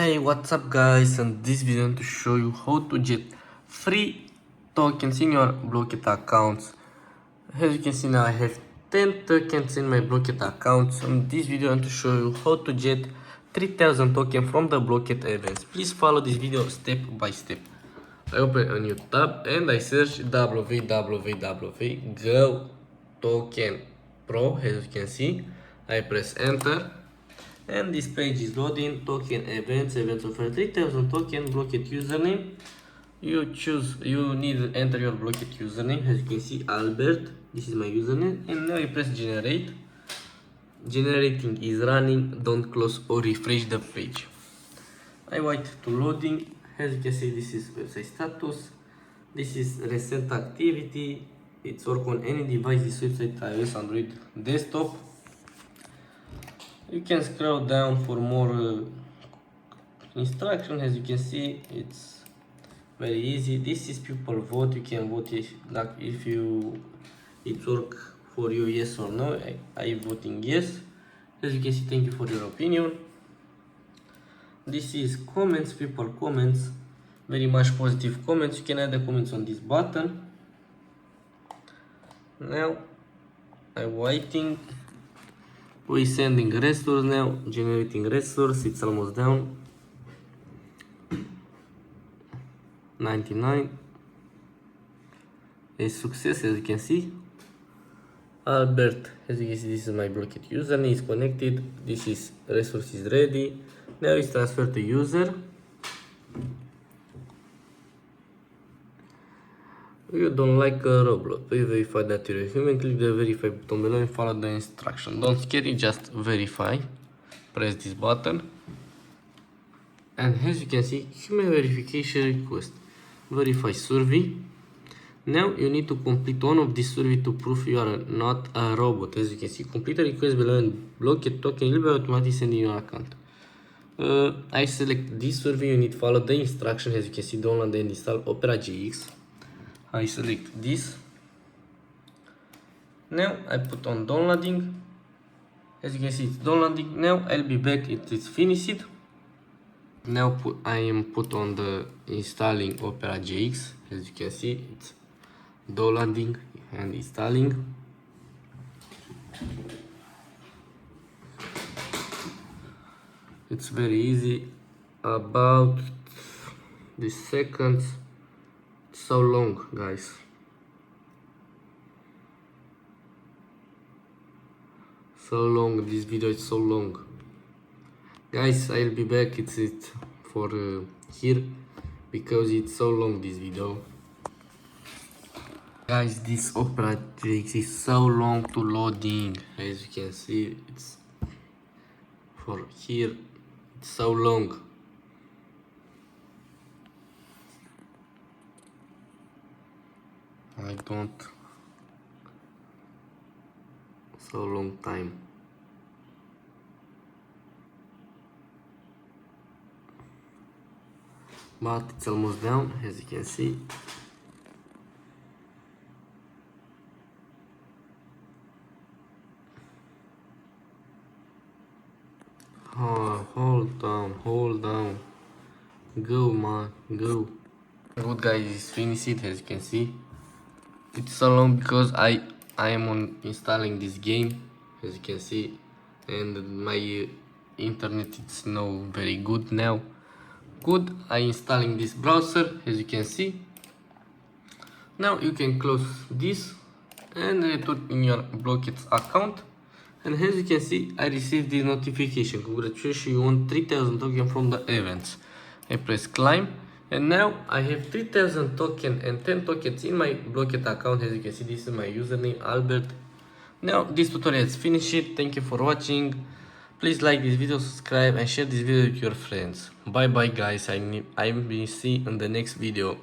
Hey, what's up guys? In this video I'm to show you how to get free tokens in your Blooket accounts. As you can see now I have 10 tokens in my Blooket accounts. In this video I'm to show you how to get 3000 tokens from the Blooket events. Please follow this video step by step. I open a new tab and I search www.go token pro. As you can see, I press enter. And this page is loading. Token events offer 3000 token. Blooket username, you need to enter your Blooket username. As you can see, Albert, this is my username, and now you press generate. Generating is running. Don't close or refresh the page. I wait to loading. As you can see, this is website status, this is recent activity. It's work on any device. This website iOS, Android, desktop. You can scroll down for more instruction. As you can see, it's very easy. This is people vote. You can vote if it work for you, yes or no. I voting yes. As you can see, thank you for your opinion. This is comments, people comments, very much positive comments. You can add the comments on this button. Now I'm waiting. We sending resource now, generating resource. It's almost down. 99. A success, as you can see. Albert, as you can see, this is my Blooket username, is connected. This is resource is ready. Now it's transfer to user. You don't like a robot, please verify that you're a human. Click the verify button below and follow the instruction. Don't scare it, just verify. Press this button. And as you can see, human verification request. Verify survey. Now you need to complete one of these survey to prove you are not a robot. As you can see, complete a request below and Blooket token will be automatically sent in your account. I select this survey. You need to follow the instruction. As you can see, download and install Opera GX. I select this. Now I put on downloading. As you can see, it's downloading. Now I'll be back. It is finished. Now I am put on the installing Opera GX. As you can see, it's downloading and installing. It's very easy. About the seconds. So long, guys. So long. This video is so long, guys. I'll be back. It's it for here because it's so long, this video. Guys, this Opera GX is so long to loading. As you can see, it's for here. It's so long. I don't so long time. But it's almost down, as you can see. Oh, hold down. Go, man, go. Good, guys, it's finished. As you can see, it's so long because I am on installing this game, as you can see, and my internet is not very good now. Good, I installing this browser, as you can see. Now you can close this and return in your Blooket account. And as you can see, I received this notification. Congratulations, you won 3000 tokens from the events. I press climb. And now I have 3000 tokens and 10 tokens in my Blooket account. As you can see, this is my username, Albert. Now this tutorial is finished. Thank you for watching. Please like this video, subscribe and share this video with your friends. Bye bye guys. I will see you in the next video.